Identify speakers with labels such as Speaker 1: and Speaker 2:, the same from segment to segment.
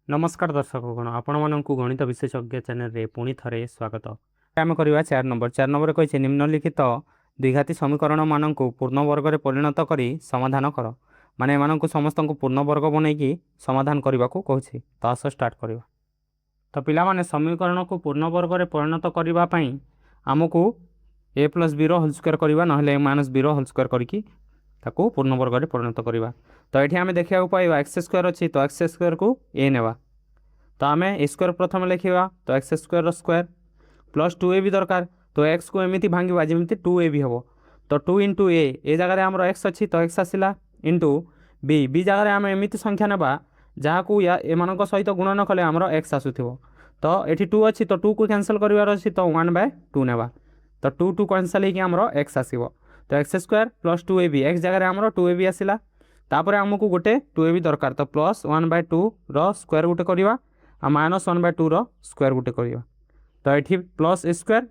Speaker 1: नमस्कार दर्शकगण आपण मानक गणित विशेषज्ञ चैनल रे पुणी थरे स्वागत। आम करवा 4 नंबर कही निम्नलिखित द्विघाती समीकरण मानक पूर्ण वर्ग में परिणत करी समाधान कर माने एमानंकु समस्त पूर्ण वर्ग बनईकी समाधान करने को कहूँ। तो आस स्टार्ट करवा। तो पिला माने समीकरण को पूर्ण वर्ग में परिणत करने आमको ए प्लस बी होल स्क्वायर करवा ना ए माइनस बी होल स्क्वायर करके पूर्ण वर्ग में परिणत करवा। तो ये आम देखा पाइबा एक्स स्क्वायर अच्छी तो एक्स स्क्वायर को ए नेवा तो आम ए स्क्वायर प्रथम लिखा तो x square square plus 2a भी दरकार तो एक्स को एमती भांगा जमी 2a भी हम तो 2 इंटू ए जगार आम एक्स अच्छी तो एक्स आसला इंटू बी बी जगार आम एमती संख्या ना जहाँ को एम सहित गुणन कले आमर एक्स आसुव तो ये 2 अच्छी तो 2 को कैंसल करार अच्छी तो 1/2 नेवा तो 2 2 कैंसल होकर एक्स आसो तो x square plus 2ab x जगार आमर 2ab आसला तापर आमको गोटे 2ab दरकार तो प्लस 1/2 स्क्वायर गोटे करवा आ माइनस 1/2 स्क्वायर गोटे करवा तो ये प्लस स्क्वायर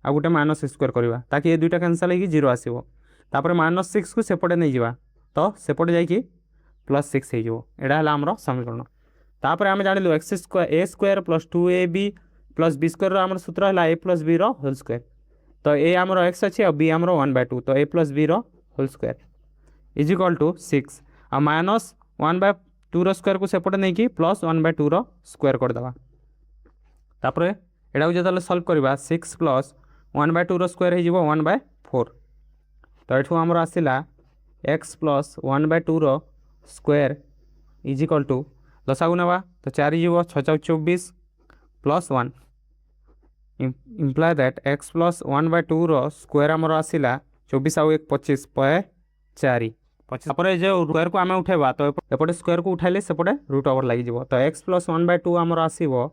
Speaker 1: आ गोटे माइनस स्क्वायर करवा ताकि ये दुईटा कैंसल हो 0 आसो तापर -6 को सेपटे नहीं जावा तो सेपटे जाकि +6 होड़ा आमर समीकरण। तापर आम जानलु x square a square plus 2ab plus b square आम सूत्र है a plus b whole square तो ए आमर एक्स अच्छी और बी आमर 1/2 तो a plus b whole square is equal to 6 आ माइनस 1/2 स्क्वायर को सेपटे नहीं कि प्लस 1/2 स्क्वायर करदे तापर यहाँ जो सल्व करवा 6 प्लस 1/2 स्क्वायर हो 1/4 तो ये आमर आसला x plus 1/2 square is equal to लसागु नेवा तो 4 जीव 6 24 plus 1 imply that x plus 1/2 square आमर आसला 24 आउ 1 25 4 25 जो स्क्वायर को आम उठेबा तो एपटे स्क्वायर को उठाइले सेपटे रूट ओवर लगी तो एक्स प्लस 1/2 आमर आसो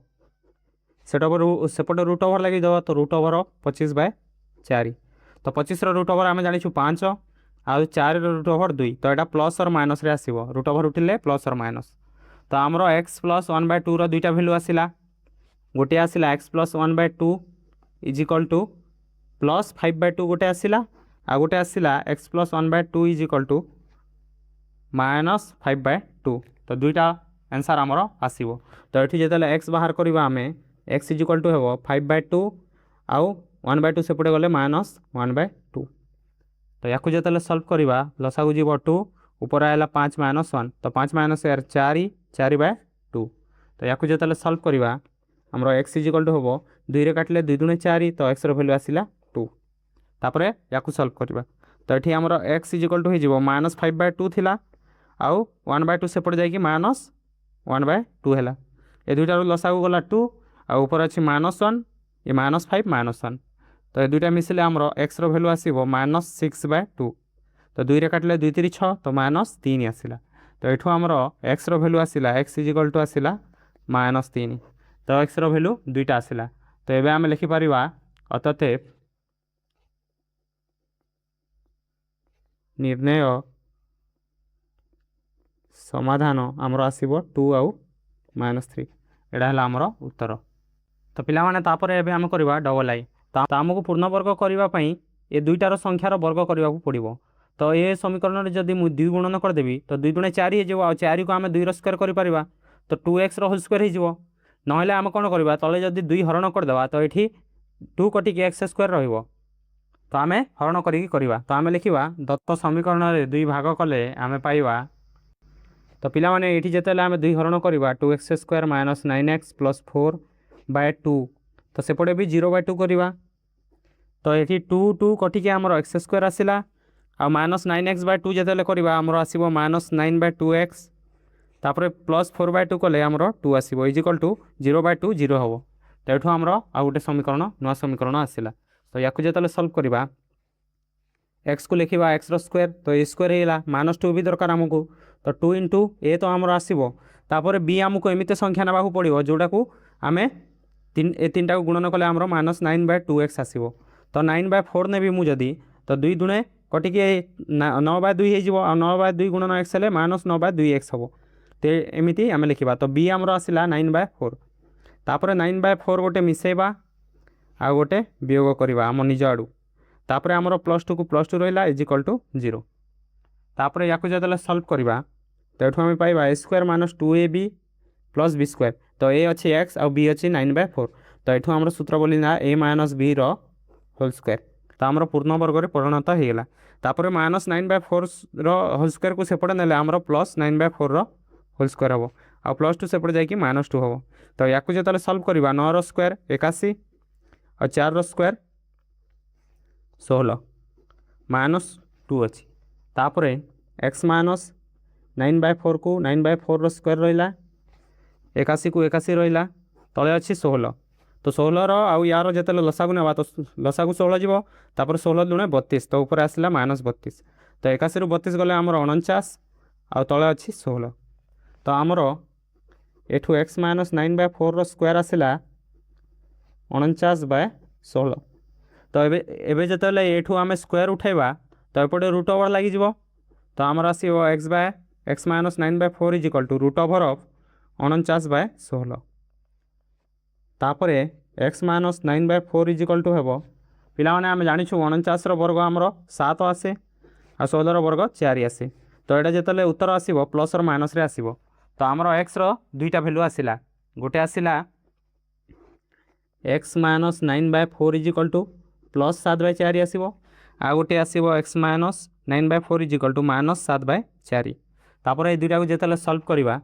Speaker 1: सेपटे रूट ओवर लगे तो रूट ओवर 25/4 तो 25 रूट ओवर आम जानी 5 आउ 4 रूट ओवर 2 तो यहाँ प्लस और माइनस रे आसो रूट ओवर उठिले प्लस और माइनस तो आमर एक्स प्लस 1/2 दुईटा भैल्यू आसला गोटे आसला x plus 1/2 is equal to plus 5/2 गोटे आसला आ गोटे आसला x plus 1/2 is equal to minus 5/2 तो दुईटा आंसर आमर आसो तो ये जो एक्स बाहर करवा आम एक्स इज इक्वल टू हे 5/2 आउ 1/2 सेपटे गले माइनस 1/2 तो या जो सल्व करवा लसागु जीव 2 ऊपर आएगा 5 - 1 तो 5 - 4 4/2 तो या जो सल्व करवा आमर एक्स इज इक्वल टू हे 2 रे काटिले 2 दूने 4 तो एक्स भैल्यू आसला 2 तापर या सल्व करवा तो ये आमर एक्स इज इक्वल टू हो -5/2 थिला आउ 1/2 सेपटे जाकि -1/2 है ये दुईटार लसागु गला 2 आ ऊपर अच्छी -1 ये -5 -1 तो ये दुईटा मिसिले आमर एक्स भैल्यू आसो -6/2 तो 2 रे काटिले 2 3 6 तो -3 आसला तो ये आमर एक्स भैल्यू आसला एक्स इज इक्वल टू आसला -3 तो एक्स भैल्यू दुईटा आसला तो ये आम लिखिपर अतएव निर्णय समाधान आमर आसो 2 आउ -3 यहाँ है आमर उत्तर। तो पिला माने तापर एबे आम करवा डबल आई तो आमको पूर्ण वर्ग करने ये दुईटार संख्यार वर्ग करने को पड़ो तो ये समीकरण में जब मुझे 2 गुणन करदेवी तो 2 दूने 4 हो 4 को आम 2 स्क्वायर कर तो 2x होल स्क्वायर हो ना आम कौन करवा तले जब 2 हरण करदे तो ये 2 कटिक एक्स स्क्वायर रो तो आम हरण करवा तो आम लिखा दत्त समीकरण में 2 भाग कले आम पाइबा तो पिला माने ये जिते आम 2 हरण करवा 2x square minus 9x plus 4/2 तो सेपटे भी 0/2 करवा तो ये 2 2 कटिके आमर एक्स स्क्वायर आसला आ -9x/2 जिते करवा आमर आसो -9/2x तापर प्लस 4/2 कले आमर 2 आसो इज इक्वल टू 0/2 0 हम तो ये आमर आ गोटे समीकरण नुआ समीकरण आसला तो या जो सल्व करवा एक्स को लिखा एक्स स्क्वायर तो ए स्क्वायर होगा -2 भी दरकार आमको तो 2 इंटू ए तो आमर आसो तापर बी आमको एमती संख्या ना पड़ो जोटा को आम 3टा को गुणन कले आमर -9/2x आसो तो 9/4 ने भी मुझे तो 2 दूने कटिके 9/2 हो 9/2 गुणन एक्स हेल्ले -9/2x हम तो एमती आम लिखा तो बी आमर आसला 9/4 तापर 9/4 गोटे मिसेबा आ गोटे वियोग करवा आम निज आड़ू तापर आमर +2 को +2 रहा इज इक्वल टू 0 तापर या जो सल्व करवा तो ये आम पाइबा a² - 2ab plus b square तो ए अच्छी एक्स आउ बी अच्छी 9/4 तो ये आम सूत्र बोली ना ए माइनस बी रोल स्क्वायर तो आम पूर्ण वर्ग में परिणत होगा तापर -9/4 रोल स्क्वायर को सेपटे ने आम प्लस 9/4 रोल स्क्वायर हम आ प्लस 2 सेपटे जाकि -2 हम तो या जो सल्व करवा 9 स्क्वायर 81 और 4 स्क्वायर 16 -2 अच्छी तापर एक्स माइनस 9/4 को 9/4 स्क्वायर रहा 81 को 81 रहा तले अच्छी 16 तो 16 आउ यार जो लसागु ना तो लसागु 16 जीव तापर 16 दुणे 32 तो ऊपर आसला -32 तो 81 ରୁ 32 गले आमर 49 आउ तले अच्छी 16 तो आमर एठू एक्स माइनस 9/4 स्क्वायर आसला 49/16 तो एबे जतले एठू आमे स्क्वायर उठाइबा तो एपटे रूट ओवर लगी जीव तो आमर आसीबो x minus 9/4 is equal to root over of 49/16 तापर x minus 9/4 is equal to हे पिलाने आम जानी 49 वर्ग आमर 7 आसे आ 16 वर्ग 4 आसे तो यहाँ जिते उत्तर आसो प्लस और माइनस रे आसो तो आमर एक्स दुईटा भैल्यू आसला गोटे आसला x minus 9/4 is equal to plus 7/4 आसो आ गोटे आसो x minus 9/4 is equal to -7/4 तापर ये दुईटा को जिते सल्व करवा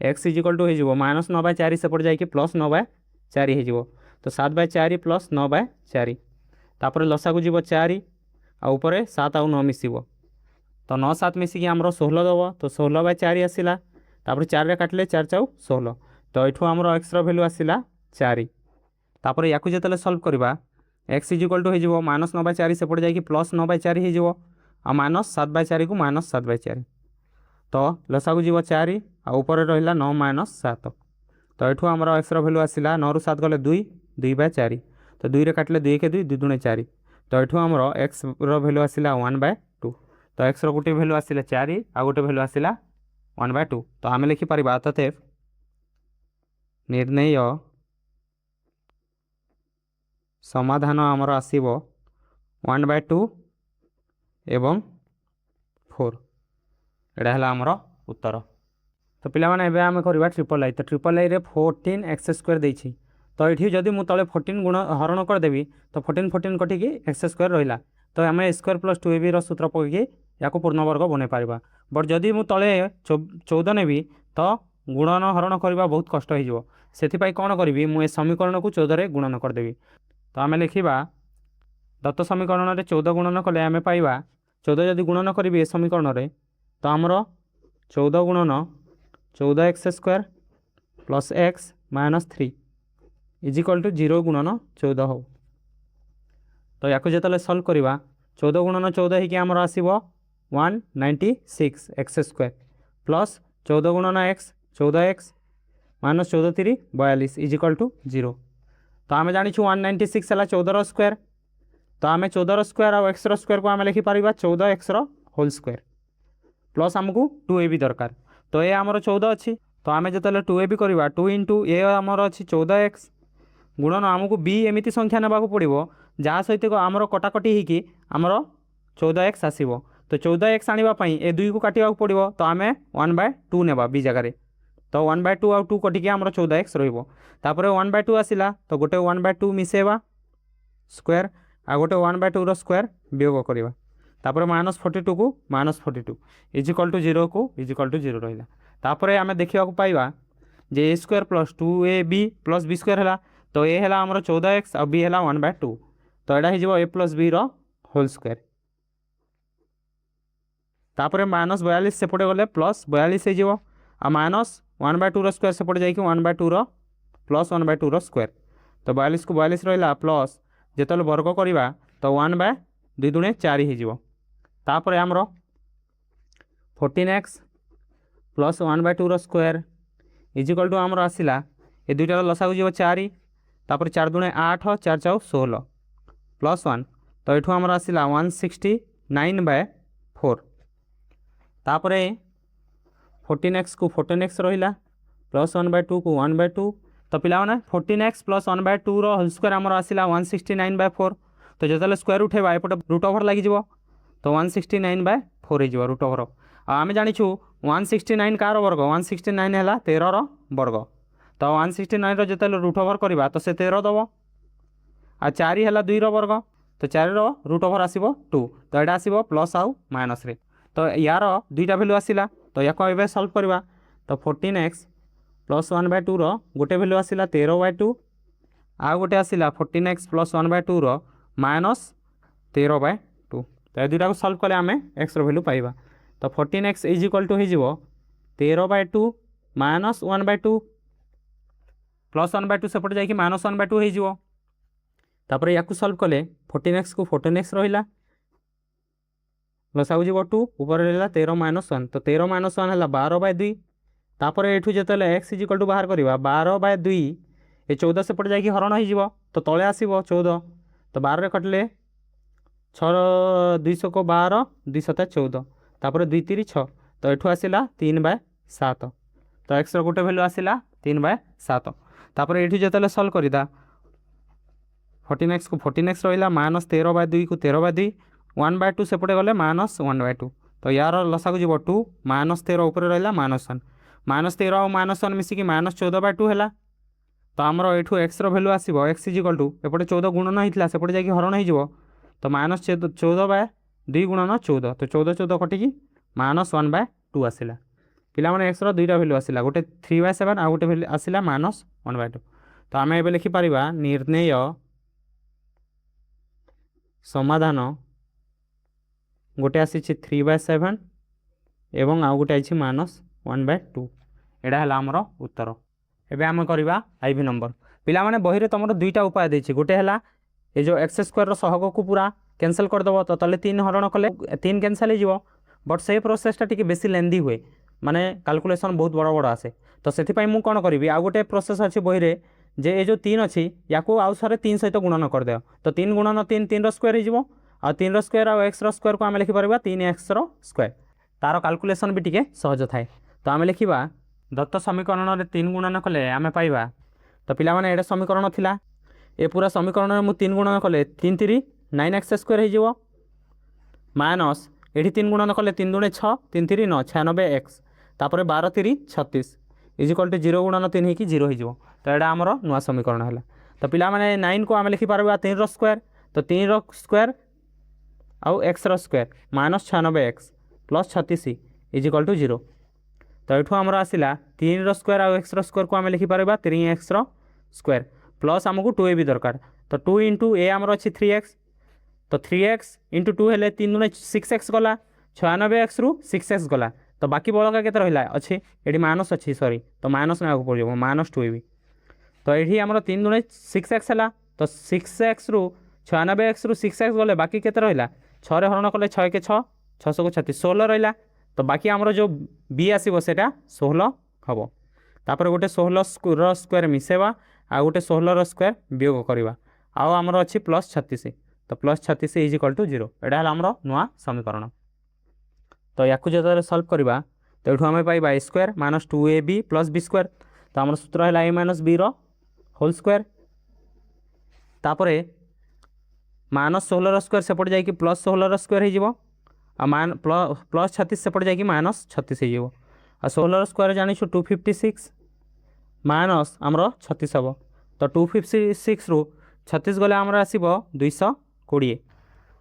Speaker 1: एक्स इज इक्वल टू हो -9/4 सेपटे जाकि प्लस 9/4 हो तो 7/4 प्लस 9/4 तापर लसागु जीव 4 आ ऊपर 7 आउ 9 मिसिबो तो 9 7 मिसिकी आमर 16 दब तो 16/4 आसला तापर 4 रे काटिले 4 4 16 तो ये आमर एक्स भैल्यू आसला 4 तापर या जो सल्व करवा एक्स इज इक्वल टू हो -9/4 सेपटे जाकि प्लस 9/4 हो आ -7/4 को -7/4 तो लसागु जीव 4 आ ऊपर रहा 9 - 7 तो ये आमर एक्स भैल्यू आसला 9 ରୁ 7 गले 2 2/4 तो 2 रे काटिले 2 के 2 2 दुणे 4 तो ये आमर एक्स भैल्यू आसला 1/2 तो एक्स गोटे भैल्यू आसला 4 आ गोटे भैल्यू आसला 1/2 तो आम लिखिपर अतएव निर्णय समाधान आमर आसब 1/2 एवं 4 यहाँ है आमर उत्तर तो पिला माने एबे आमे करबा ट्रिपल आई तो ट्रिपल आई रे 14 एक्स स्क्वायर देछि तो ये जदि मु तले 14 गुण हरण करदेवी तो 14 14 कटिकी एक्स स्क्वायर रहा तो आम स्क्वायर प्लस 2ab सूत्र पकईकि या पूर्ण वर्ग बन पार बट जदि मु तले 14 नेबी तो गुणन हरण करवा बहुत कष्ट हो कौन करी मुझे समीकरण को 14 रे गुणन करदेवी तो आम लिखा दत्त समीकरण में 14 गुणन कले आम पाइबा 14 जदि गुणन करी ए समीकरण में तो आमर 14 गुणन 14 x square plus x -3 is equal to 0 गुणन 14 हो तो या जो सल्व करवा 14 गुणन 14 हो आमर आसो 196 एक्स स्क्वायर प्लस 14 गुणन x 14 x -14 3 42 is equal to 0 तो आम जानी 196 है 14 स्क्वायर तो आम 14 स्क्वायर और एक्स स्क्वायर को आम लिखिपर 14 एक्स होल स्क्वायर प्लस आमको 2ab दरकार तो ये आमर 14 अच्छी तो आम जो 2ab करवा 2 इंटू ए आमर अच्छी 14 एक्स गुणन आमको बी एमती संख्या ना पड़ो जहाँ सहित आमर कटाकटी होगी आमर 14 एक्स आसो तो 14 एक्स आने ए 2 को काटा पड़ो तो आम 1/2 नेबा बी जगार तो 1/2 आउ 2 कटिकी आमर 14 एक्स रहीपर 1/2 आसला तो गोटे 1/2 मिसेवा स्क्वायर आ गोटे 1/2 स्क्वायर वियोग करवा तापर -42 को -42 इज इक्वल टू 0 को इज इक्वल टू 0 रहा तापर आम देखा पाइबा जे a square plus 2ab plus b square है तो ए है आमर 14 एक्स और बी है 1/2 तो यहाँ हो ए प्लस बी होल स्क्वायर तापर -42 सेपटे गले प्लस 42 हो -1/2 स्क्वायर सेपटे जाकि 1/2 प्लस 1/2 स्क्वायर तो 42 को 42 रहा प्लस जिते वर्ग करवा तो 1/2 दुणे 4 हो तापर आमर 14x plus 1/2 square is equal to आमर आसला ये दुईटार लसागु जीव 4 तापर 4 दुणे 8 4 4 16 प्लस 1 तो ये आमर आसला 169/4 तापर 14x को 14x रहा प्लस 1/2 को 1/2 तो पिला 14x प्लस 1/2 होल स्क्वायर आमर आसला 169/4 तो जो स्क्वायर उठेबा एपटे रूट ओवर लगी तो 169/4 हो रूट ओवर आम जानी 169 कार वर्ग 169 है 13 वर्ग तो 169 जो रूट ओभर करवा तो से 13 दब आ 4 है 2 वर्ग तो 4 रूट ओभर आसो 2 तो यहाँ आसो प्लस आउ माइनस रे तो यार दुईटा भैल्यू आसला तो या एवं सल्व करवा तो 14x प्लस 1/2 गोटे भैल्यू आसला 13/2 आउ गोटे आसला 14x प्लस 1/2 माइनस 13/2 तो ये दुईटा को सल्व कले आम एक्स भैल्यू पाइबा तो 14x इज इक्वल टू हो 13/2 माइनस 1/2 प्लस 1/2 सेपटे जाकि माइनस 1/2 हो तापर या सल्व कले 14x को 14x रहा लसाऊ जीव 2 ऊपर रहा 13 माइनस 1 तो 13 माइनस 1 है 12/2 तापर एठू जो एक्स इज इक्वल टू बाहर करवा 12/2 ये 14 सेपटे जाकि हरण हो तो तले आसो 14 तो 12 कटले 6 200 को 12 200 14 तापर 2 3 6 तो एठू आसला 3/7 तो एक्स गोटे भैल्यू आसला 3/7 तापर एठू जो सल्व करदा 14x को 14x रहा माइनस 13/2 को 13/2 1/2 सेपटे गले माइनस 1/2 तो यार लसा को जीव 2 माइनस 13 ऊपर रहा माइनस 1 माइनस 13 और माइनस 1 मिसिकी माइनस 14/2 है तो आमर एठू एक्स भैल्यू आसो एक्स इज इक्वल टू एपटे 14 गुणन होता सेपटे जाकि हरण हो तो माइनस 14/2 गुणन 14 तो 14 14 कटिकी माइनस 1/2 आसला पिला एक्स दुईटा भैल्यू आसला गोटे 3/7 आ गोटे भैल्यू आसला माइनस 1/2 तो आम ए लिखिपर निर्णय समाधान गोटे आसी 3/7 एवं आउ गोटे आई माइनस 1/2 एटा है आमर उत्तर एवं आम करवा आईवी नंबर पिला माने बही रे तुम दुईटा उपाय देछि गोटे है ये जो एक्स स्क्वायर सहग को पूरा कैंसल करदेव तो ताले 3 हरण कले 3 कैंसल हो बट से प्रोसेसटा टी बेसी लेंदी हुए माने कैलकुलेशन बहुत बड़ बड़ आसे तो से मुझे कौन करी आउ गोटे प्रोसेस अच्छी बही रे जे ये जो 3 अच्छी या आउ सारे 3 सहित गुणन करदे तो 3 गुणन 3 3 स्क्वायर हो आ 3 स्क्वायर आ एक्स स्क्वायर को आम लिखिपर 3x स्क्वायर तार कैलकुलेशन भी टी सहज थाए तो आम लिखा दत्त समीकरण में 3 गुणन कले आम पाइबा तो पिला माने एटा समीकरण थिला ए पूरा समीकरण में मुझे 3 गुणन कले 3 3 9x स्क्वायर हो माइनस ये 3 गुणन कले 3 दूणे 6 3 3 9 96x तापर 12 3 36 इज इक्वल टू 0 गुणन 3 होगी 0 हो तो यहाँ आमर नुआ समीकरण है तो पिला माने 9 को आम लिखिपर 3 स्क्वायर तो 3 स्क्वायर आउ x square minus 96x plus 36 is equal to 0 तो ये आमर आसला 3 स्क्वायर आउ एक्स स्क्वायर को आम लिखिपर 3x स्क्वायर प्लस आमको 2a भी दरकार तो 2 इंटू ए आमर अच्छी 3x तो 3x इंटू 2 हेले 3 दूने 6x गला 96x रु 6x गला तो बाकी बड़का केते रहिला अच्छी ये माइनस अच्छी सॉरी तो माइनस ना पड़ो माइनस 2a तो ये आमर 3 दूने 6x है तो 6x रु 96x रु 6x गले बाकी केते रहिला 6 रे हरण कले 6 के 6 600 को 36 16 रहिला तो बाकी आमर जो बी आसो से 16 हम तापर गोटे 16 स्क्वायर मिसेवा आ गोटे 16 स्क्वायर वियोग करवा आउ आमर अच्छी प्लस 36 तो प्लस 36 इज इक्वल टू 0 यहाँ है आमर नुआ समीकरण तो या जो सल्व करवा तो ये आम पाइबा a square minus 2ab plus b square तो आम सूत्र है a minus b whole square तापर माइनस 16 स्क्वायर सेपटे जाकि प्लस 16 स्क्वायर हो प्लस 36 सेपटे जाकि माइनस 36 हो 16 स्क्वायर जानी 256 माइनस आमर 36 हम तो 256 रु 36 गले आमर आसब 220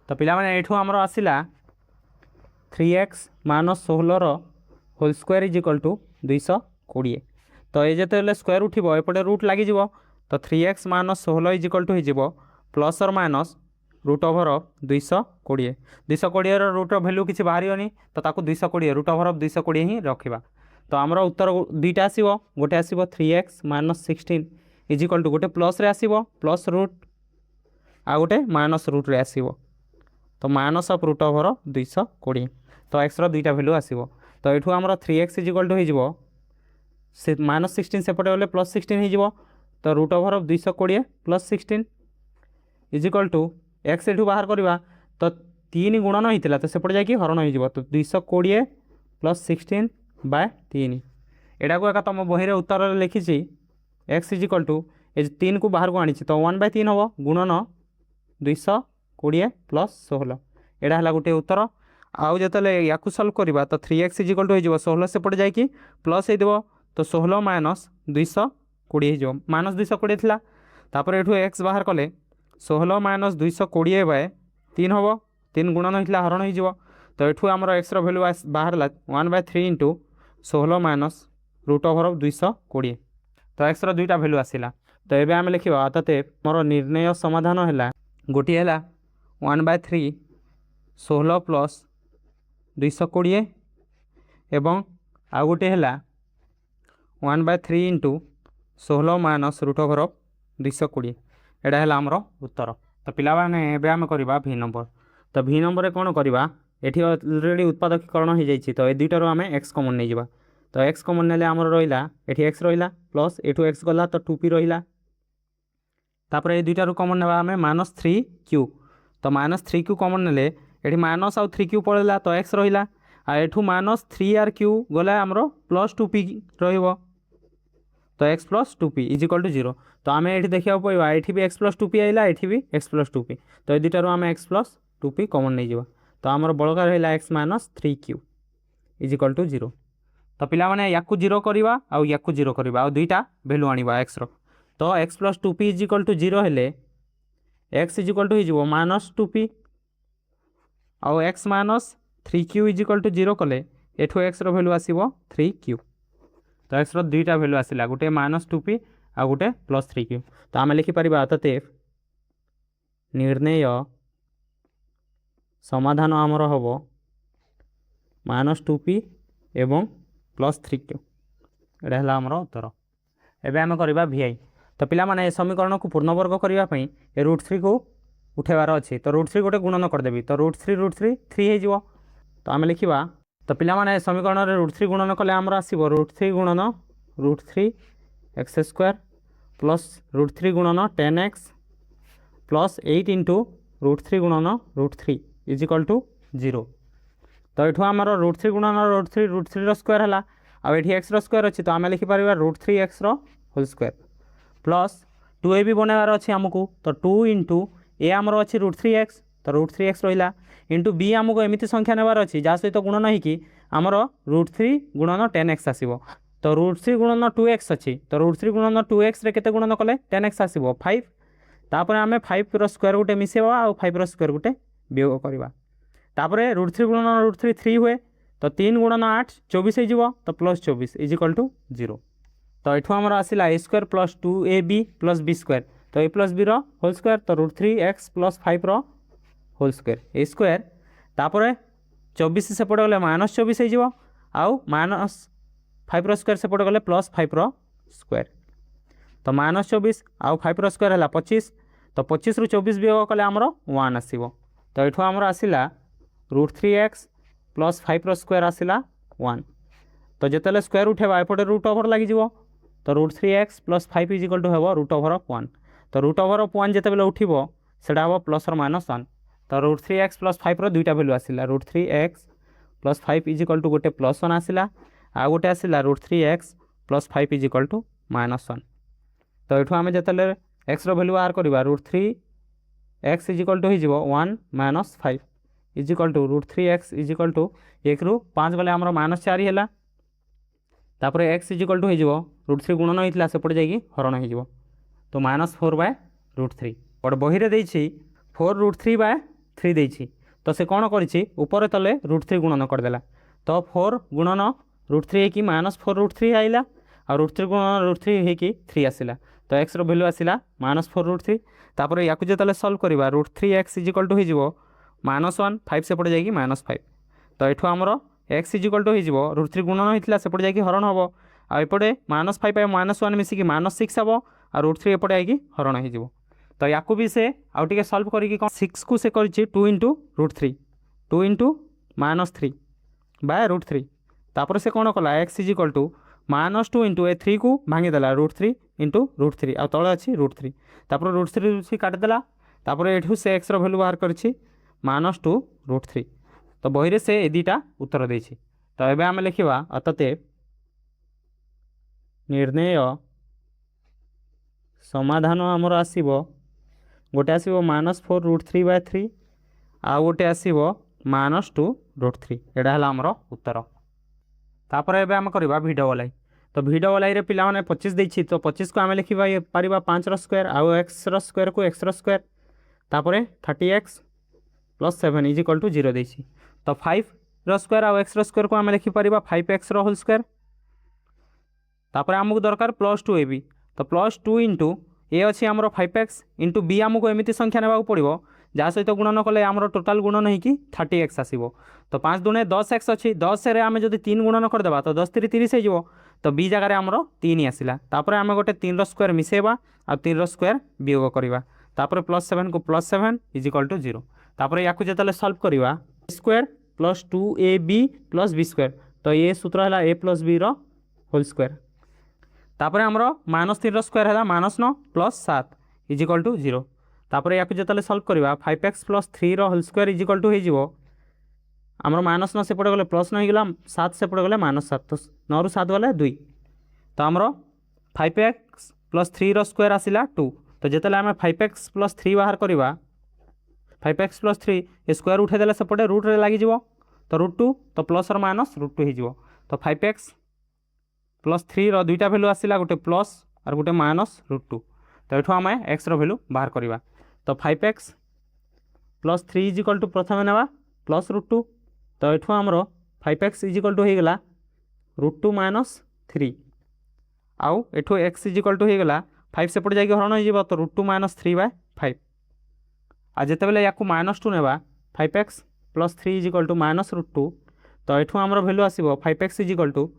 Speaker 1: तो पिला माने एठू आमर आसला 3x minus 16 whole square is equal to 220 तो ये जो स्क्वायर उठिब एपटे रूट लगी तो 3x minus 16 is equal to हो प्लस और minus root over of 220 220 root value किसी बाहर तो ताकू 220 रूट ओभर ऑफ 220 ही रखा तो आमर उत्तर दुईटा आसो गोटे आसो 3x minus 16 is equal to गोटे प्लस रे आसो प्लस रूट आ गोटे माइनस रूट रे आसो तो माइनस ऑफ रूट ओभर 220 तो एक्स दुईटा भैल्यू आसो तो ये आमर 3x इज इक्वल टू हो माइनस 16 सेपटे गले प्लस 16 हो तो root over of 220 plus 16 is equal to x एठू बाहर करवा तो 3 गुणन होता तो सेपटे जाकि हरण हो तो 220 प्लस 16/3 एटा को एका तुम बही उत्तर लिखी एक्स इज इक्वल टू ये 3 को बाहर को आनी तो 1/3 हम गुणन 220 प्लस 16 एटा है गोटे उत्तर आउ जो या सल्व करवा तो 3x इज इक्वल टू हो 16 सेपटे जाकि प्लस हो तो 16 माइनस 220 20 माइनस 220 थिला तापर एठू एक्स बाहर कले 16 माइनस 220 बाय 3 हम 3 गुणन होता हरण हो तो एठू आमर एक्स भैल्यू बाहर 1/3 इंटू 16 माइनस रूट ओवर 220 तो एक्स दुईटा भैल्यू आसला तो ये आम लिखा अतः मोर निर्णय समाधान है गोटे है 1/3 16 प्लस 220 एवं आउ गोटे है 1/3 इंटू 16 माइनस रूट ओवर 220 एटा है आमर उत्तर तो पिला माने एबे आम करवा भि नंबर तो भि नंबर कौन करवा एठी अलरेडी उत्पादकीकरण हो जाइए तो ये दुईटार आम एक्स कमन नहीं जावा तो एक्स कमन ने आमर रहा एठी एक्स रहा प्लस एठू एक्स गला तो 2p रहा तापर ये दुईटार कमन ने आम -3q तो -3q कमन ने ये माइनस आउ 3q पड़ेगा तो एक्स रहा आठू -3r3 गला आमर +2p रहा तो x plus 2p is equal to 0 तो आम ये देखा पड़ा ये भी x प्लस 2p आइला ये भी x प्लस 2p तो ये दुटारू आम x प्लस 2p कमन नहीं जावा तो आमर बड़का रहा x -3q is equal to 0 तो पिला माने या 0 करवा आउ या 0 करवा आउ दुईटा भैल्यू आनिबा x रो तो x plus 2p is equal to 0 हेले x इज इक्वल टू हो -2p आउ x -3q is equal to 0 कले एठू x रो भैल्यू आसीबो 3q तो एक्स दुईटा भैल्यू आसला गोटे -2p आ गोटे +3q तो आम लिखिपर अतः निर्णय समाधान आमर हम -2p एवं +3q एटा है आमर उत्तर एवं आम करवा vi तो पिला माने समीकरण को पूर्णवर्ग करने √3 को उठेबार अच्छी तो √3 गोटे गुणन करदेवी तो √3 3 हो तो आम लिखा तो पिला माने समीकरण में √3 गुणन कले आमर आसो √3 गुणन √3x² प्लस √3 गुणन 10x प्लस 8 इंटू √3 गुणन √3 इज इक्वल टू 0 तो ये आमर √3 गुणन √3 स्क्वायर है आउ ये एक्स स्क्वायर अच्छी तो आम लिखिपर √3x whole square plus 2a भी बनवार अच्छी आमको तो 2 इंटू ए आमर अच्छी √3x तो √3x रहा इंटू बी आमको एमती संख्या नेबार अच्छी जहाँ सहित गुणन होगी आमर √3 गुणन 10x आसो तो √3 गुणन 2x अच्छी तो √3 गुणन 2x रे केते गुणन कले 10x आसो 5 तापर आम 5 स्क्वायर गोटे मिसेवा आउ 5 स्क्वायर गोटे वियोग करवा तापर √3 गुणन √3 3 हुए तो 3 गुणन 8 24 हो तो +24 इज इक्वल टू 0 तो ये आमर आसला a² plus 2ab plus b square तो a plus b whole square तो √3x plus 5 whole square a square तापर 24 सेपटे गले -24 हो आउ -5 स्क्वायर सेपटे गले +5 स्क्वायर तो -24 आउ 5 स्क्वायर है 25 तो 25 ରୁ 24 वियोग कले आमर 1 आसो तो ये आमर आसला √3x प्लस 5 स्क्वायर आसला 1 तो जिते स्क्वायर उठेबा एपटे रूट ओवर लगी तो √3x plus 5 is equal to हम √1 तो √1 जिते उठो से हम +or-1 तो √3x प्लस 5 दुईटा भैल्यू आसला √3x plus 5 is equal to गोटे +1 आसला आ गोटे आसला √3x plus 5 is equal to -1 तो ये आम जिते एक्स भैल्यू बाहर करवा √3x इज इक्वल टू हो 1 - 5 is equal to √3x is equal to 1 ରୁ 5 गले आमर -4 है तापर x इज इक्वल टू हो √3 गुणन होता सेपटे जाकि हरण हो तो -4/√3 बट बही में 4√3/3 देछि तो से कौन करिछि ऊपर तले √3 गुणन करदेला तो 4 गुणन √3 है कि -4√3 आइला और √3 गुणन √3 है कि 3 आसला तो x भैल्यू आसला -4√3 तापर या जो सल्व करवा √3x इज इक्वल टू हो -1 5 सेपटे जाकि -5 तो ये आमर x इज इक्वल टू हो √3 गुणन होता सेपटे जाकि हरण हम आउपटे -5 -1 मिसिकी -6 हम और √3 एपटे आईकि हरण हो तो या भी से आउ टे सल्व करी 6 को से कर 2 इंटू √3 2 इंटू -3/√3 तापर से कौन कला x is equal to -2 into a 3 को भांगीदेला √3 इंटू √3 आ तले अच्छी √3 तापर √3 काटिदेला तापर एठू से x भैल्यू बाहर कर -2√3 तो बही से ए दुईटा उत्तर देछि तो ये आम लिखा अतः निर्णय समाधान आमर आसो गोटे आसो -4√3/3 आउ गोटे आसो -2√3 एटा है आमर उत्तर तापर एबे आम करवा v डबल आई तो ভি ডবল আই রে পিলাମାନେ 25 ଦେଇଛି ତ 25 କୁ ଆମେ ଲେଖିପାରିବା 5 ର ସ୍କୋୟାର ଆଉ x ର ସ୍କୋୟାରକୁ x ର ସ୍କୋୟାର ତାପରେ 30x plus 7 is equal to 0 ଦେଇଛି ତ 5 ର ସ୍କୋୟାର ଆଉ x ର ସ୍କୋୟାରକୁ ଆମେ ଲେଖିପାରିବା 5x ର ହୋଲ୍ ସ୍କୋୟାର ତାପରେ ଆମକୁ ଦରକାର +2ab ତ +2 ଇଣ୍ଟୁ ए अच्छी आमर 5x इंटू बी आमको एमती संख्या नेबाक पड़ो जहाँ सहित गुणन कले आमर टोटाल गुणन होगी 30x आसो तो 5 दूने 10x अच्छी 10 रे आम जब 3 गुणन करदे तो 10 3 30 हो तो बी जगार आमर 3 आसला तापर आम गोटे 3 स्क्वायर मिसेबा आ 3 स्क्वायर वियोग करवा तापर +7 को +7 इज इक्वल टू 0 तापर या जो सल्व करवा स्क्वायर +2ab + b स्क्वायर तो ये सूत्र है a + b होल स्क्वायर तापर आमर -3 स्क्वायर है -9 + 7 इज इक्वल टू 0 तापर या जो सल्व करवा 5x + 3 whole square is equal to हो आमर -9 सेपटे गले +9 होगा 7 सेपटे गले -7 तो 9 ରୁ 7 गले 2 तो आमर 5x + 3 स्क्वायर आसला 2 तो जिते आम 5x + 3 बाहर करवा 5x + 3 ए स्क्वायर उठेदेले सेपटे रूट्रे लगे तो √2 तो प्लस और माइनस √2 हो तो 5x + 3 दुईटा भैल्यू आसला गोटे प्लस और गोटे -√2 तो ये आम एक्स भैल्यू बाहर करवा तो 5x + 3 इज इक्वल टू प्रथम नेवा +√2 तो ये आमर 5x इज इक्वल टू होगा √2 - 3 आउ एठू x इज इक्वल टू होगा 5 सेपटे जाकि हरण हो तो √2 - 3/5 आ जिते बेले या -2 नेवा 5x + 3 इज इक्वल टू -√2 तो ये आमर भैल्यू आसो 5x इज इक्वल टू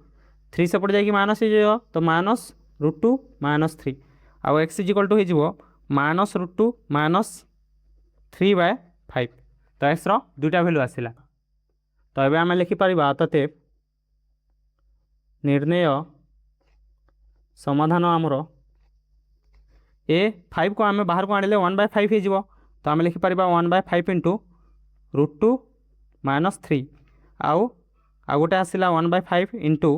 Speaker 1: 3 सेपटे जाकि माइनस हो तो -√2 - 3 आउ x इज इक्वल टू हो -√2 - 3/5 तो x दुईटा भैल्यू आसला तो ये आम लिखिपर अतएव निर्णय समाधान आमर ए 5 को आम बाहर को आने 1/5 हो तो आम लिखिपर 1/5 इंटू √2 - 3 आउ गोटे आसला 1/5 इंटू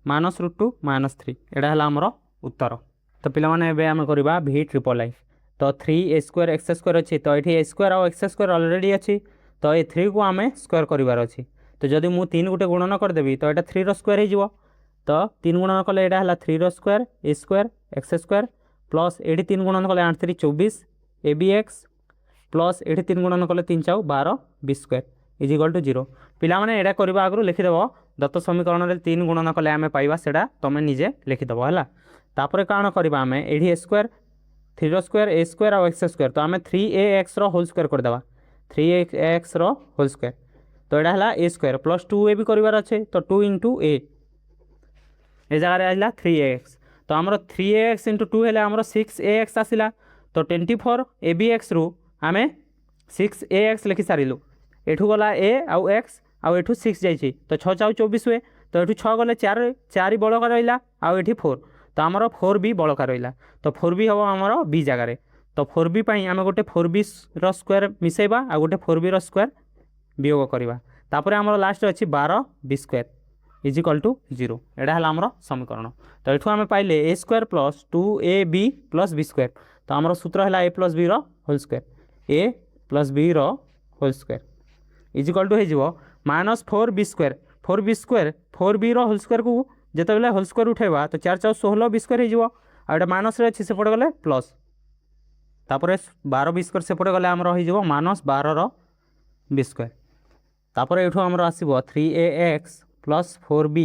Speaker 1: -√2 - 3 एटा है आमर उत्तर तो पिलामाने एबे आम करवा v ट्रिपल आई तो 3a² x² अच्छी तो ये a² और x² ऑलरेडी अच्छी तो ये 3 को आम स्क्वायर करार अच्छी तो जदि मु 3 गोटे गुणन करदेवी तो यहाँ 3 स्क्वायर हो तो 3 गुणन कले यहाँ है 3 स्क्वायर a² x² प्लस ये 3 गुणन कले 8 3 24 abx प्लस ये 3 गुणन कले 3 4 12 b square is equal to 0 पिला माने एडा करबा आगु लिखिदेव दत्त समीकरण रे 3 गुणन कले आमे पाइबा सेडा तमे निजे लिखिदेव हला तापर काण करबा आमे एठी स्क्वायर 3 स्क्वायर a² और x² तो आमे 3ax होल स्क्वायर कर देबा 3ax होल स्क्वायर तो एडा हला a² प्लस 2a भी करिवार अच्छे तो 2 * a ए जगह रे आइला 3ax तो आमर 3ax * 2 हेले आमर 6ax आसिला तो 24 abx रु आमे 6ax लिखि सारिलु एठू गला a आउ x आउ एठू 6 जाइछि तो 6 4 24 हुए तो एठू 6 गले 4 बड़का रहिला आउ एठी 4 तो आमर 4b बड़का रहिला तो 4b हबो आमर b जगह रे तो 4b पई आमे गोटे 4b रो स्क्वायर मिसेबा आ गोटे 4b रो स्क्वायर वियोग करवा तापर आमर लास्ट अछि 12 b square is equal to 0 एडा हला आमर समीकरण तो एठू आमे पाइले a² + 2ab + b स्क्वायर तो आमर सूत्र हला a + b रो होल स्क्वायर a + b रो whole square is equal to हो -4b square 4b square 4b रो होल स्क्वायर को जिते बेले होल स्क्वायर उठेबा तो 4 4 16 b स्क्वायर हो आटा माइनस रे अच्छी सेपटे गले प्लस तापर 12 b स्क्वायर सेपटे गले आमर हो -12 रो b स्क्वायर तापर एठू आमर आसीबो 3ax + 4b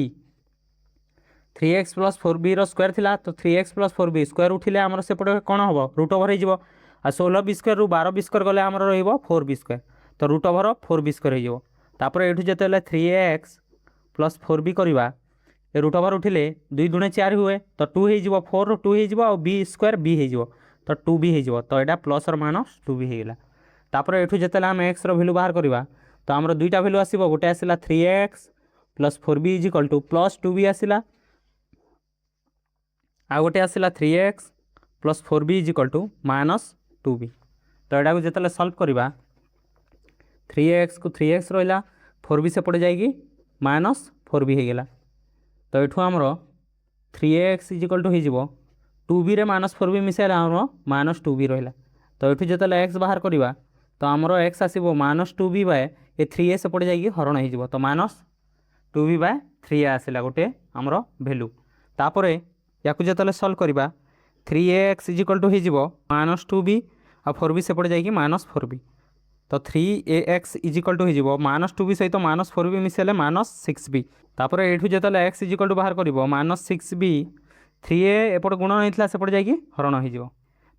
Speaker 1: 3x + 4b रो स्क्वायर थिला तो 3x + 4b स्क्वायर उठिले आमर सेपटे कोन होबो रूट ओवर हो आ 16 b स्क्वायर रु 12 b स्क्वायर गले आमर रहइबो 4b स्क्वायर तो रूट ओवर 4b स्क्वायर हो तापर एठू जते 3ax + 4b करवा ए रूट ओवर उठिले 2 * 4 हुए तो 2 हो 4 ରୁ 2 हो और b स्क्वायर b हो तो 2b हो तो यहाँ प्लस और माइनस 2b होगा तापर एठू जते आम x भैल्यू बाहर करवा तो आमर दुईटा भैल्यू आसो गोटे आसला 3ax + 4b is equal to plus 2b आसला आ गोटे आसला 3ax + 4b is equal to -2b तो यहाँ को जिते सल्व करवा 3ax को 3x रहा 4b सेपटे जाएगी -4b होगा तो ये आमर 3ax इज इक्वल टू हो 2b रे -4b मिसाइल आमर -2b रहा तो ये जो x बाहर करवा तो आमर x आसो -2b/3a सेपटे जाएगी हरण हो तो -2b/3a आसला गोटे आमर भैल्यू तापर या जो सल्व करवा 3ax इजिकल टू हो -2b आ 4b सेपटे जाकि -4b तो 3ax इजिकल टू हो -2b सहित -4b मिसेले -6b तापर एठू जो एक्स इजिकल टू बाहर कर -6b 3a एपटे गुणन होता सेपटे जाकि हरण हो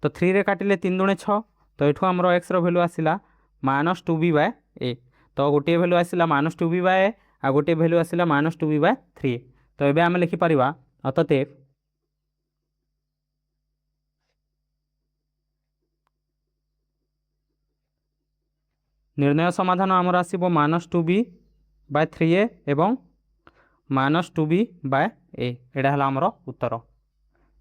Speaker 1: तो 3 रे काटिले 3 दुणे 6 तो ये आमर एक्स भैल्यू आसला -2b बाय ए तो गोटे भैल्यू आसला -2b बाय ए आ गोटे भैल्यू आसला -2b बाय 3a तो ये आम लिखिपर अतएव निर्णय समाधान आमर आसब -2b बाय 3a एवं -2b बाय ए यहाँ है आमर उत्तर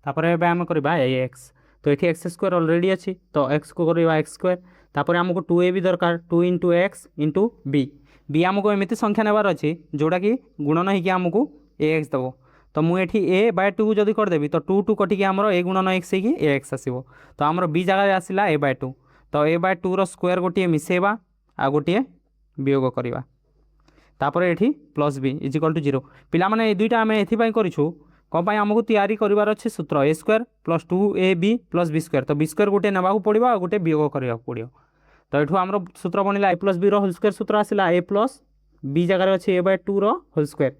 Speaker 1: तापर आम करवा एक्स तो ये एक्स स्क्वायर ऑलरेडी अच्छी तो एक्स को करवा एक्स स्क्वायर तापर आमको 2a भी दरकार 2 into x into b b आमको एमती संख्या नेबार अच्छी जोटा कि गुणन होमको ए एक्स देव तो मुझे ए बाय 2 जदि करदेवी तो 2 2 कटिकी आमर ए गुणन एक्स हो ए एक्स आसो तो आमर बी जगह आसला ए बाय 2 तो ए बाय 2 स्क्वायर गोटे मिसेवा आ गोटे वियोग करवा तापर ये प्लस बी इजिकल टू 0 पिलाने ये दुईटा आम एपाई करूँ कौन आमको तैयारी करार अच्छे सूत्र a square plus 2ab plus b square तो बी स्क्वायर गोटे ना पड़ो आ गोटे वियोग करा पड़ो तो ये आमर सूत्र बनला a plus b whole square सूत्र आसला ए प्लस बी जगह अच्छे a by 2 whole square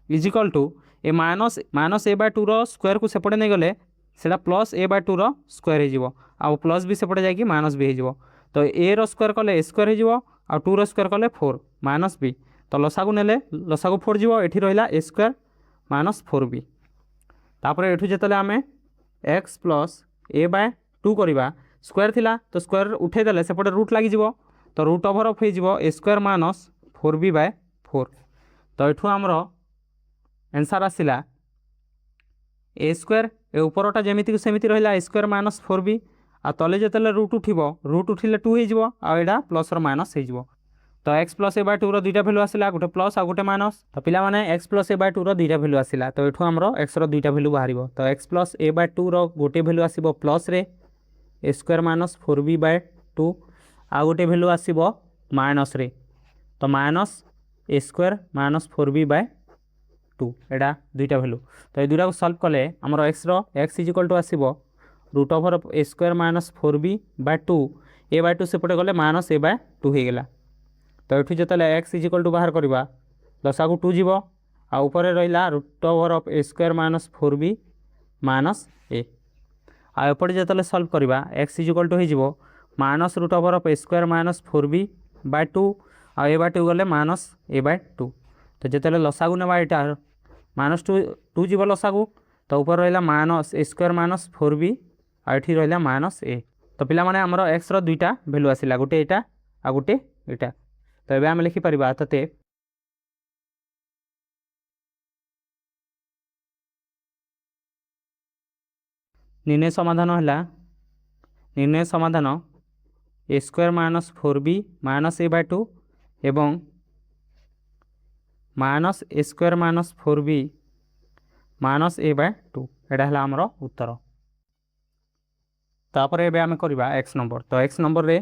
Speaker 1: is equal to a minus a by 2 square को सेपटे नहीं गले से प्लस ए बाय 2 स्क्वायर हो प्लस बी सेपटे जाकि माइनस बी हो तो ए स्क्वायर कले ए स्क्वायर हो आ 2 स्क्वायर कले 4 माइनस बी तो लसागु नेले लसागु 4 जीवो एठी रहिला ए स्क्वायर माइनस 4b तापर एठू जेतले आमे x प्लस ए बाय 2 करवा स्क्वायर थिला तो स्क्वायर उठे देले सेपटे रूट लागि जीवो तो रूट ओवर ऑफ हो ए स्क्वायर माइनस 4b बाय 4 तो एठू आमर आंसर आसिला ए स्क्वायर ए ऊपरटा जेमिति को सेमिति रहिला ए स्क्वायर माइनस 4b आ तले जेतले रूट उठिले 2 हो आ एडा प्लस और माइनस हो तो x प्लस ए बाय 2 दुईटा भैल्यू आसला गोटे प्लस आ गोटे माइनस तो पिला माने x प्लस ए बाय 2 दुईटा भैल्यू आसला तो ये आमर x दुईटा भैल्यू बाहर तो x प्लस ए बाय 2 गोटे भैल्यू आसब प्लस रे ए स्क्वायर माइनस 4b बाय 2 आ गोटे भैल्यू आसब माइनस रे तो minus A square minus 4b by 2 एटा दुईटा भैल्यू तो ये दुईटा को सल्व कले आमर x इजिकल टू आसब root over a square minus 4b by 2 a by 2 सेपटे गले माइनस ए बाय 2 हो गला तो ये जो एक्स इजिकल टू बाहर करवा लसागु 2 जीव आ ऊपर रहा root over of a square minus 4b minus a आएपटे जो सल्व करवा एक्स इजिकल टू हो minus root over of a square minus 4b by 2 आ ए बाय 2 गले माइनस ए बाय 2 तो जो लसागु नेबा यहाँ माइनस 2 जीव लसागु तो ऊपर रहा माइनस ए स्क्वायर माइनस 4b आठी रहा माइनस ए तो पिला माने हमर एक्स दुईटा भैल्यू आसला गोटे यहाँ आ गोटे यहाँ तो ये आम लिखिपर अतएव निर्णय समाधान है निर्णय समाधान ए square minus 4b minus a by 2 एवं minus A square minus 4b minus a by 2 यहाँ है आमर उत्तर तापर ये आम करवा एक्स नंबर तो एक्स नंबर रे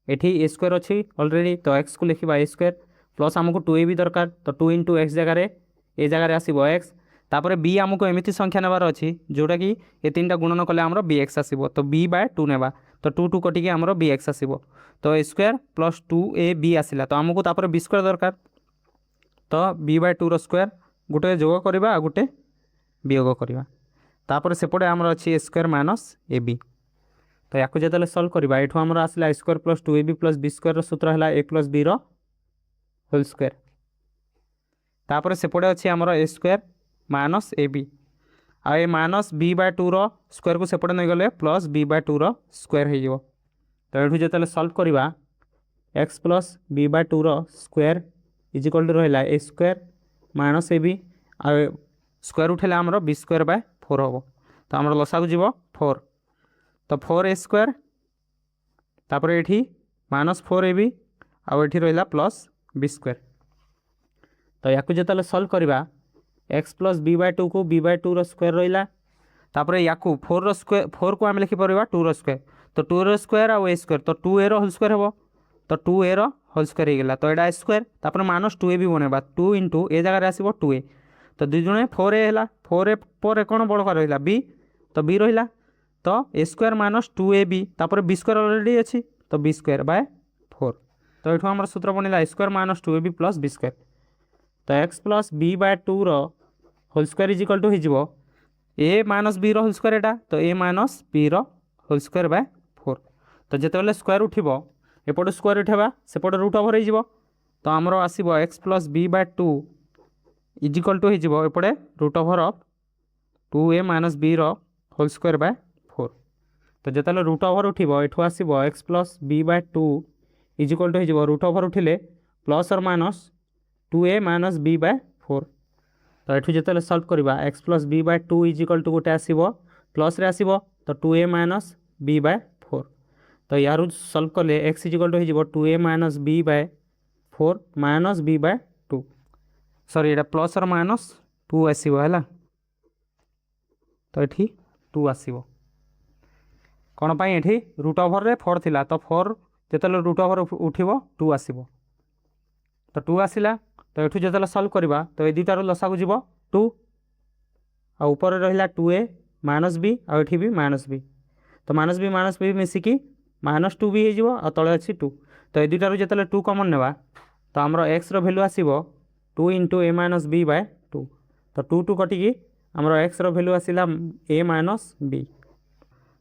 Speaker 1: एठी ए स्क्वायर अच्छी ऑलरेडी तो एक्स को लिखा ए स्क्वायर प्लस आमको 2a भी दरकार तो 2 इंटू एक्स जगार ए जगार आसो एक्स तापर बी आमको एमती संख्या नेबार अच्छी जोटा कि ये 3टा गुणन कले आमर बी एक्स आसो तो b बाय 2 नेबा तो 2 2 कटिकी आमर बी एक्स आसो तो ए स्क्वायर प्लस 2ab आसला तो आमको तापर बी स्क्वायर दरकार तो b बाय 2 स्क्वायर गोटे जोग करवा गोटे वियोग करवा तापर सेपटे आमर अच्छी a square minus a b तो या जो सल्व करवा ये आमर आसला a square plus 2ab plus b square सूत्र है a plus b whole square तापर सेपटे अच्छी आमर a square minus a b आ माइनस बी बाय 2 स्क्वायर को सेपटे नहीं गले प्लस बी बाय 2 स्क्वायर हो तो ये जो सल्व करवा x plus b by 2 square is equal to रहा a square minus a b आ स्क्वायर उठेले आमर बी स्क्वायर बाय 4 हम तो आमर लसागु जीव 4 तो 4a स्क्वायर तापर ये माइनस 4ab आउ ये रहा प्लस बी स्क्वायर तो या जो सल्व करवा एक्स प्लस बी बाय 2 को बी बाय 2 स्क्वायर रहा तापर या 4 स्क्वायर 4 को आम लिखिपर 2 स्क्वायर तो 2 स्क्वायर आउ ए स्क्वायर तो 2a होल स्क्वायर हम तो 2a होल स्क्वायर हो गला तो यहाँ स्क्वायर तापर माइनस 2a भी बनवा 2 इंटू ए जगह आसो 2a तो 2 गुणे 4a है 4a पर कौन बड़का रहा बी तो बी रहा तो ए स्क्वायर माइनस 2ab तापर बी स्क्वायर अलरेडी अच्छी तो बी स्क्वायर बाय 4 तो ये आम सूत्र बनला a square minus 2ab plus b square तो x plus b by 2 whole square is equal to हो a minus b whole square एटा तो a minus b whole square by 4 तो जिते स्क्वायर उठिबो एपटे स्क्वायर उठेबा सेपटे रूट ओवर हो तो आमर आसो x plus b by 2 is equal to हो एपटे root over of 2a minus b whole square by 4 तो जिते रूट ओवर उठिबो एठू आसो x plus b by 2 is equal to हो रूट ओवर उठिले प्लस और minus 2a minus b by 4 तो ये जो सल्व करवा x plus b by 2 is equal to गोटे आसो प्लस आसो तो 2a माइनस बी बाय 4 तो यार सल्व कले एक्स इज इक्वल टू हो 2a minus b by 4 minus b by 2 sorry ये प्लस और माइनस 2 आसो है तो ये 2 आसो कौन पाई ये रूट ओवर रे 4 थिला तो 4 जो रूट ओवर उठिबो 2 आसो तो 2 आसला तो ये जो सल्व करवा तो ये दुटार लसा को जीव 2 आपर रहा 2a माइनस बी आठी भी माइनस बी तो माइनस बी मिसिकी माइनस 2 भी हो तले अच्छी 2 तो ये दुटार जो 2 कमन नेवा तो आमर एक्स भैल्यू आसो 2 into a minus b by 2 तो 2 2 कटिकी आमर एक्स भैल्यू आसला ए माइनस बी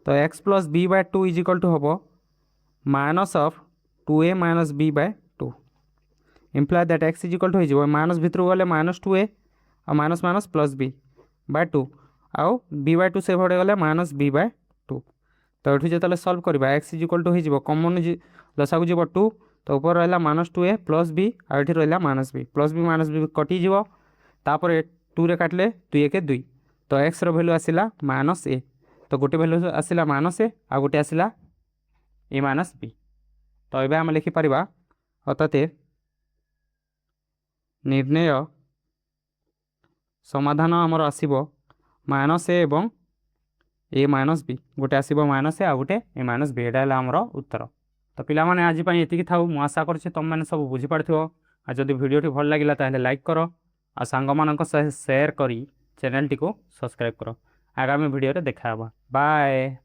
Speaker 1: तो x plus b by 2 is equal to हम minus of 2a minus b by 2 imply that x is equal to हो minus भितर गले माइनस 2a और minus minus plus b by 2 आउ B by 2 से भड़े गले माइनस बी बाय 2 तो ये जो सल्व करवा एक्स इज इक्वल टू हो कमन लसा को जीव 2 तो ऊपर रहा माइनस 2a प्लस बी और ये रहा माइनस बी कटिज तापर 2 रे काटले 2 1 2 तो एक्स भैल्यू आसला माइनस ए तो गोटे भैल्यू आसला माइनस ए आ गोटे आसला ए माइनस बी तो ये आम लिखिपर अर्थात निर्णय समाधान आमर आसो माइनस ए एवं ए माइनस बी गोटे आसो माइनस ए आ गोटे ए माइनस बी एटा आमर उत्तर तो पिला माने आज ये था मुझे आशा करुँच तुम मैंने सब बुझीपार आ जदि भिडियो भल लगे ताहले लाइक कर आ सांग मानक सह शेयर करी चैनल टी को सब्सक्राइब कर आगामी भिडियो देखा बाय।